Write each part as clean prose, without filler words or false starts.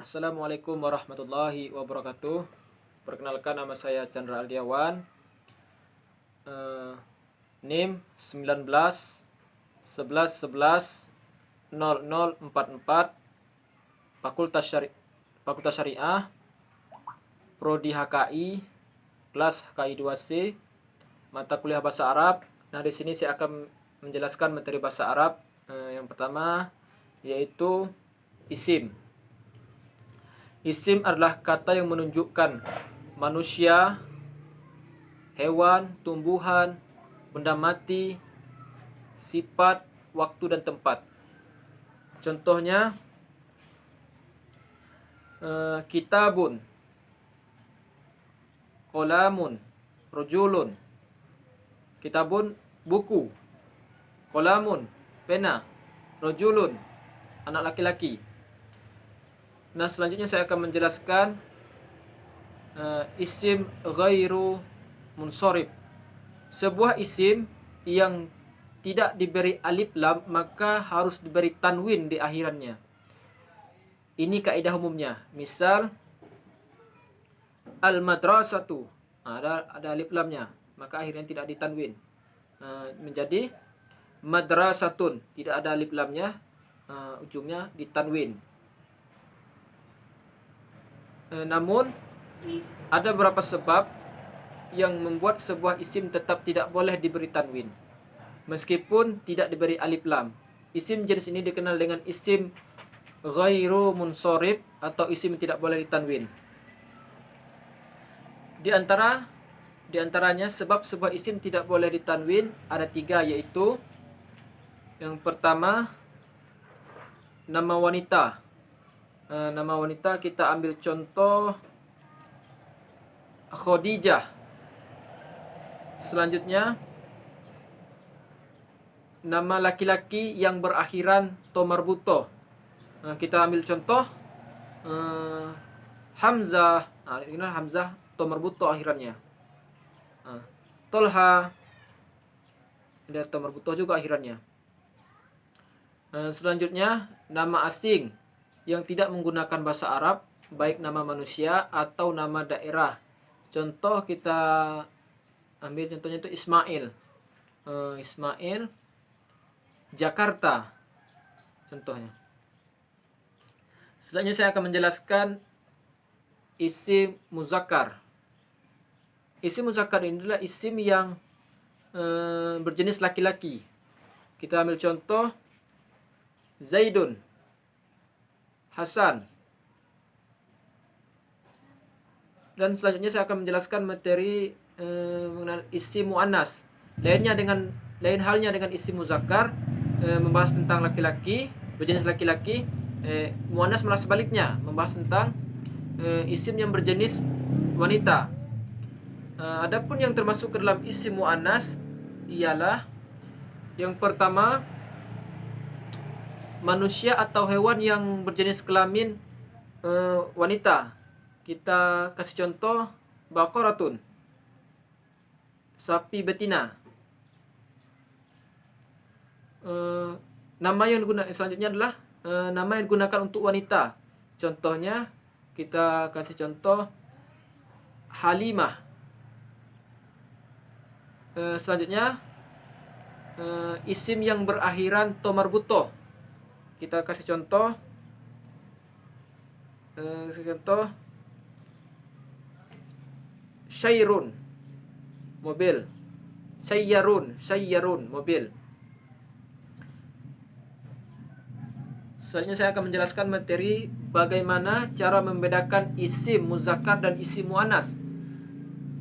Assalamualaikum warahmatullahi wabarakatuh. Perkenalkan, nama saya Chandra Aldiawan. NIM 19 11 11 0044, Fakultas Syariah, Prodi HKI, kelas HKI 2C, mata kuliah bahasa Arab. Nah, di sini saya akan menjelaskan materi bahasa Arab. Yang pertama yaitu isim. Isim adalah kata yang menunjukkan manusia, hewan, tumbuhan, benda mati, sifat, waktu, dan tempat. Contohnya, kitabun, qolamun, rojulun. Kitabun, buku. Qolamun, pena. Rojulun, anak laki-laki. Nah, selanjutnya saya akan menjelaskan isim ghairu munsorib. Sebuah isim yang tidak diberi alif lam maka harus diberi tanwin di akhirannya. Ini kaidah umumnya. Misal al-madrasatu, ada alif lamnya, maka akhirnya tidak ditanwin. Menjadi madrasatun, tidak ada alif lamnya, ujungnya ditanwin. Namun ada beberapa sebab yang membuat sebuah isim tetap tidak boleh diberi tanwin meskipun tidak diberi alif lam. Isim jenis ini dikenal dengan isim ghairu munsorib atau isim tidak boleh ditanwin. Di antaranya sebab sebuah isim tidak boleh ditanwin ada 3, yaitu yang pertama, nama wanita. Nama wanita kita ambil contoh Khadijah. Selanjutnya, nama laki-laki yang berakhiran to marbuto. Kita ambil contoh Hamzah. Ini Hamzah to marbuto akhirannya. Tolha, ada to marbuto juga akhirannya. Selanjutnya, nama asing yang tidak menggunakan bahasa Arab, baik nama manusia atau nama daerah. Contoh kita ambil contohnya itu Ismail. Ismail Jakarta contohnya. Selanjutnya saya akan menjelaskan isim muzakkar. Isim muzakkar ini adalah isim yang berjenis laki-laki. Kita ambil contoh Zaidun, Hasan. Dan selanjutnya saya akan menjelaskan materi mengenai isim muannas. Lain halnya dengan isim muzakkar, membahas tentang laki-laki, berjenis laki-laki. Muannas malah sebaliknya, membahas tentang isim yang berjenis wanita. Adapun yang termasuk ke dalam isim muannas ialah yang pertama, manusia atau hewan yang berjenis kelamin wanita. Kita kasih contoh baqaratun, sapi betina. Nama yang digunakan selanjutnya adalah nama yang digunakan untuk wanita. Contohnya kita kasih contoh Halimah. Selanjutnya isim yang berakhiran to marbuto. Kita kasih contoh syairun, mobil. Syairun, mobil. Selanjutnya saya akan menjelaskan materi bagaimana cara membedakan isim muzakkar dan isim muannas.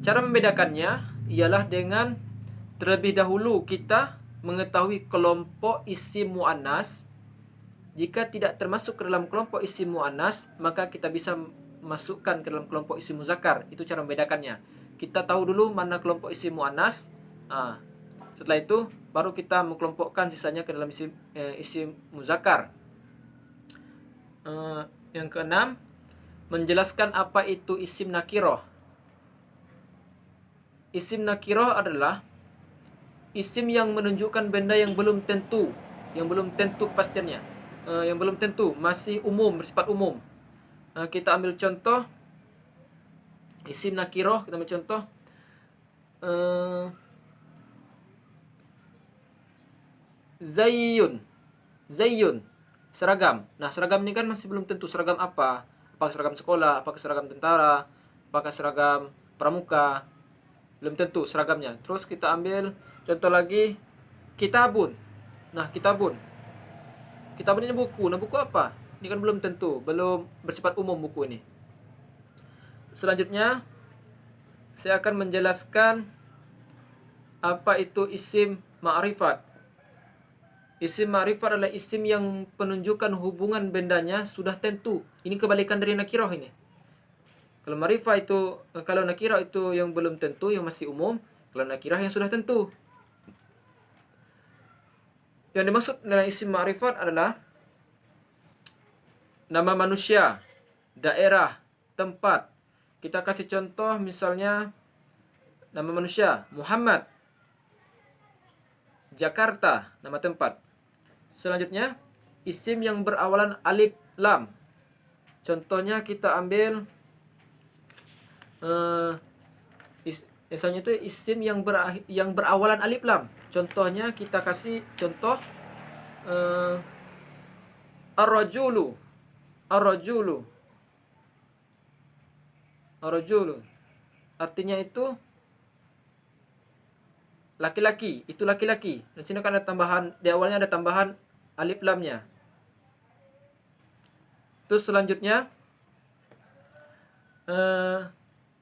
Cara membedakannya ialah dengan terlebih dahulu kita mengetahui kelompok isim muannas. Jika tidak termasuk ke dalam kelompok isim muannas, maka kita bisa masukkan ke dalam kelompok isim muzakkar. Itu cara membedakannya. Kita tahu dulu mana kelompok isim muannas. Setelah itu baru kita mengelompokkan sisanya ke dalam isim muzakkar. Yang keenam, menjelaskan apa itu isim nakiroh. Isim nakiroh adalah isim yang menunjukkan benda yang belum tentu kepastiannya, yang belum tentu, masih umum, bersifat umum. Kita ambil contoh isim nakiroh, kita ambil contoh Zayyun. Zayyun, seragam. Nah, seragam ini kan masih belum tentu seragam apa. Apakah seragam sekolah, apakah seragam tentara, apakah seragam pramuka. Belum tentu seragamnya. Terus kita ambil contoh lagi kitabun. Nah, kitabun. Kitabun ini buku. Nah, buku apa? Ini kan belum tentu, belum bersifat umum buku ini. Selanjutnya saya akan menjelaskan apa itu isim ma'rifat. Isim ma'rifat adalah isim yang penunjukan hubungan bendanya sudah tentu. Ini kebalikan dari nakirah ini. Kalau ma'rifah itu, kalau nakirah itu yang belum tentu, yang masih umum. Kalau nakirah yang sudah tentu. Yang dimaksud dengan isim ma'rifat adalah nama manusia, daerah, tempat. Kita kasih contoh misalnya nama manusia, Muhammad. Jakarta, nama tempat. Selanjutnya, isim yang berawalan alif lam. Contohnya kita ambil misalnya itu isim yang berawalan alif lam. Contohnya kita kasih contoh ar-rajulu. Ar-rajulu. Ar-rajulu. Artinya itu laki-laki, itu laki-laki. Di sini kan ada tambahan, di awalnya ada tambahan alif lamnya. Terus selanjutnya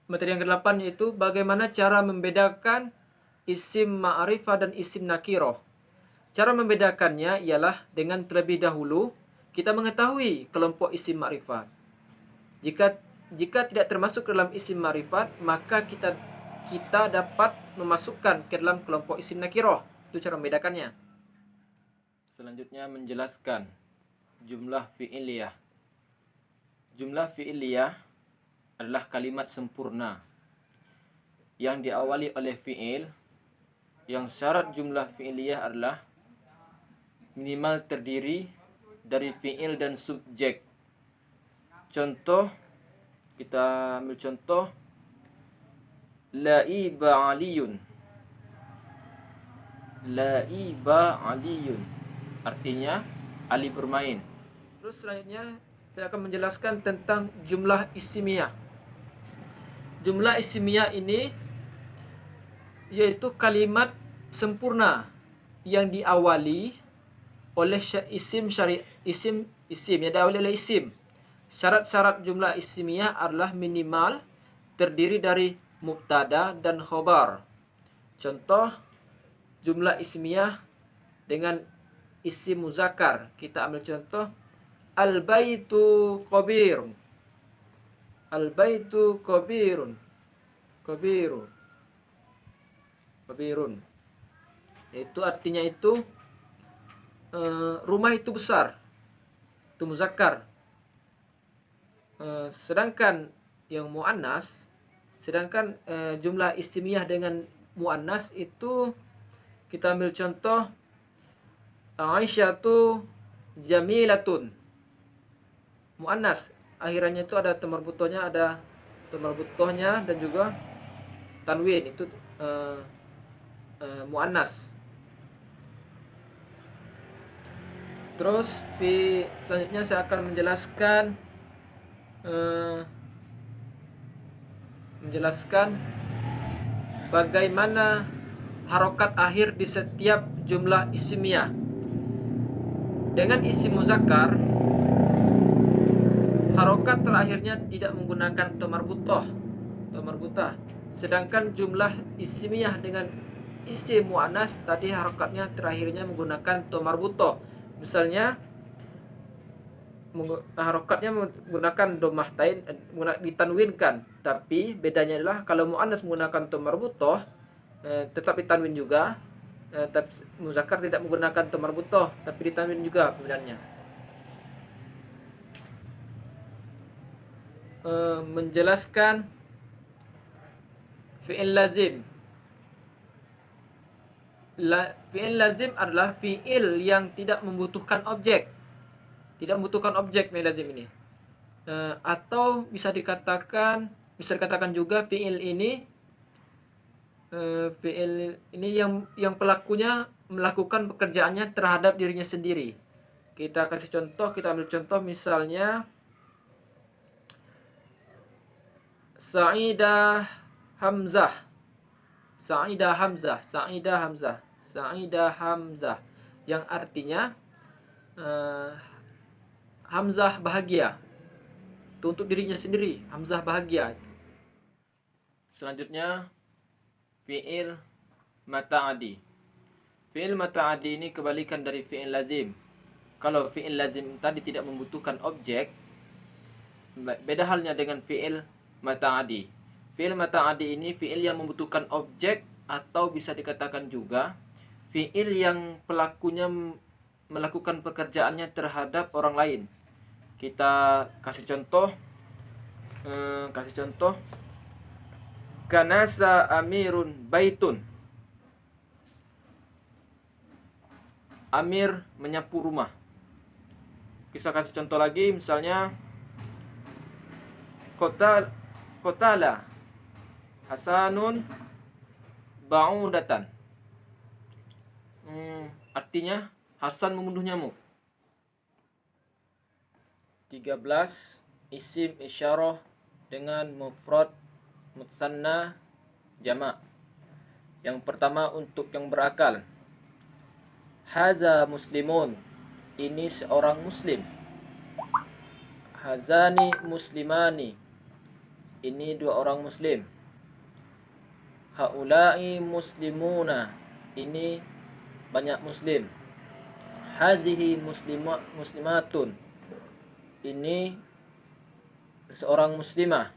materi yang ke-8 yaitu bagaimana cara membedakan isim ma'rifah dan isim nakiroh. Cara membedakannya ialah dengan terlebih dahulu kita mengetahui kelompok isim ma'rifat. Jika tidak termasuk ke dalam isim ma'rifat, maka kita dapat memasukkan ke dalam kelompok isim nakiroh. Itu cara membedakannya. Selanjutnya menjelaskan jumlah fi'iliyah. Jumlah fi'iliyah adalah kalimat sempurna yang diawali oleh fi'il, yang syarat jumlah fi'iliyah adalah minimal terdiri dari fi'il dan subjek. Contoh, kita ambil contoh la'iba aliyun. La'iba aliyun artinya Ali bermain. Terus selanjutnya saya akan menjelaskan tentang jumlah isimiyah. Jumlah isimiyah ini yaitu kalimat sempurna yang diawali oleh isim yang diawali oleh isim. Syarat-syarat jumlah isimiyah adalah minimal terdiri dari mubtada dan khobar. Contoh jumlah isimiyah dengan isim muzakkar. Kita ambil contoh al-baitu kabirun. Al-baitu kabirun. Kabirun. Itu artinya itu rumah itu besar. Itu muzakkar. Sedangkan yang muannas, jumlah isimiyah dengan muannas itu kita ambil contoh Aisyatu jamilatun. Muannas, akhirannya itu ada tamarbutohnya, dan juga tanwin, itu muannas. Terus selanjutnya saya akan menjelaskan bagaimana harokat akhir di setiap jumlah isimiyah. Dengan isim muzakkar, harokat terakhirnya tidak menggunakan tomarbutah. Sedangkan jumlah isimiyah dengan isim muannas tadi harokatnya terakhirnya menggunakan tomarbutah. Misalnya harokatnya menggunakan domahtain, ditanwinkan, tapi bedanya adalah kalau muannas menggunakan tomarbutah tetap ditanwin juga. Tapi muzakkar tidak menggunakan tomarbutah tapi ditanwin juga perbedaannya. Menjelaskan fi'il lazim. Fi'il lazim adalah fi'il yang tidak membutuhkan objek. Tidak membutuhkan objek fi'il lazim ini. atau bisa dikatakan juga fiil ini yang pelakunya melakukan pekerjaannya terhadap dirinya sendiri. Kita kasih contoh, kita ambil contoh misalnya Sa'idah Hamzah. Sa'idah Hamzah, Sa'idah Hamzah, Sa'idah Hamzah, yang artinya Hamzah bahagia. Itu untuk dirinya sendiri, Hamzah bahagia. Selanjutnya fi'il mata'adi. Fi'il mata'adi ini kebalikan dari fi'il lazim. Kalau fi'il lazim tadi tidak membutuhkan objek, beda halnya dengan fi'il mata'adi. Fi'il mata'adi ini fi'il yang membutuhkan objek, atau bisa dikatakan juga fi'il yang pelakunya melakukan pekerjaannya terhadap orang lain. Kita kasih contoh. Kanasa amirun baitun. Amir menyapu rumah. Kita kasih contoh lagi, misalnya Qotala Hasanun ba'udatan. Artinya Hasan membunuh nyamuk. 13. Isim isyarah dengan mufrad mutsanna jamak. Yang pertama untuk yang berakal. Haza muslimun, ini seorang muslim. Hazani muslimani, ini dua orang muslim. Haula'i muslimuna, ini banyak muslim. Hazihi muslimatun, ini seorang muslimah.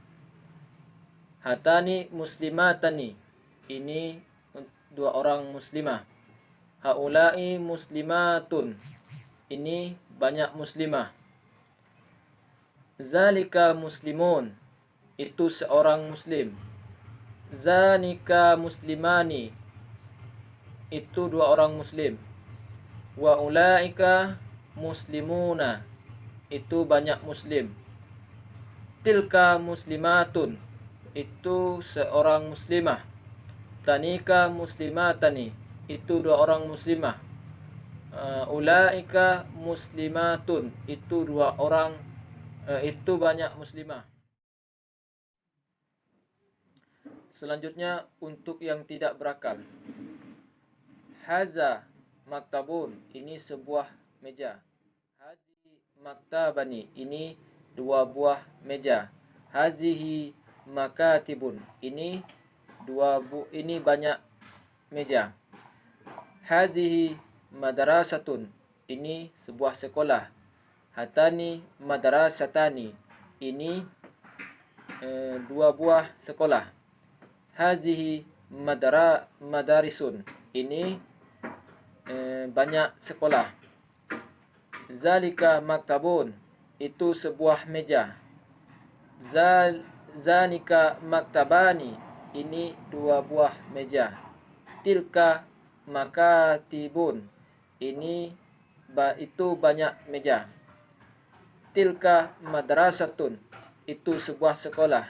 Hatani muslimatani, ini dua orang muslimah. Haula'i muslimatun, ini banyak muslimah. Zalika muslimun, itu seorang muslim. Zanika muslimani, itu dua orang muslim. Wa ulaika muslimuna, itu banyak muslim. Tilka muslimatun, itu seorang muslimah. Tanika muslimatani, itu dua orang muslimah. Ulaika muslimatun, itu dua orang, itu banyak muslimah. Selanjutnya untuk yang tidak berakal. Haza maktabun, ini sebuah meja. Hazi maktabani, ini dua buah meja. Hazihi makatibun, ini ini banyak meja. Hazihi madrasatun, ini sebuah sekolah. Hatani madrasatani, ini dua buah sekolah. Hazihi madarisun, ini banyak sekolah. Zalika maktabun, itu sebuah meja. Zanika maktabani, ini dua buah meja. Tilka makatibun, ini itu banyak meja. Tilka madrasatun, itu sebuah sekolah.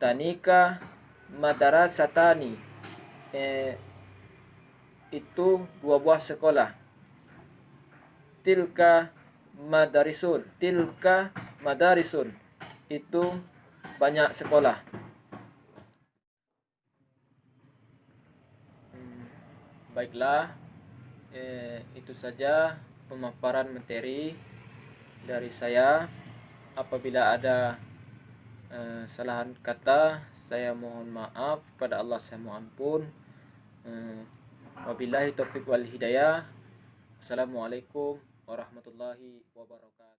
Tanika madrasatani, itu dua buah sekolah. Tilka madarisun, itu banyak sekolah. Baiklah, itu saja pemaparan materi dari saya. Apabila ada kesalahan kata, saya mohon maaf. Kepada Allah saya mohon ampun. Wabillahi taufiq wal hidayah. Assalamualaikum warahmatullahi wabarakatuh.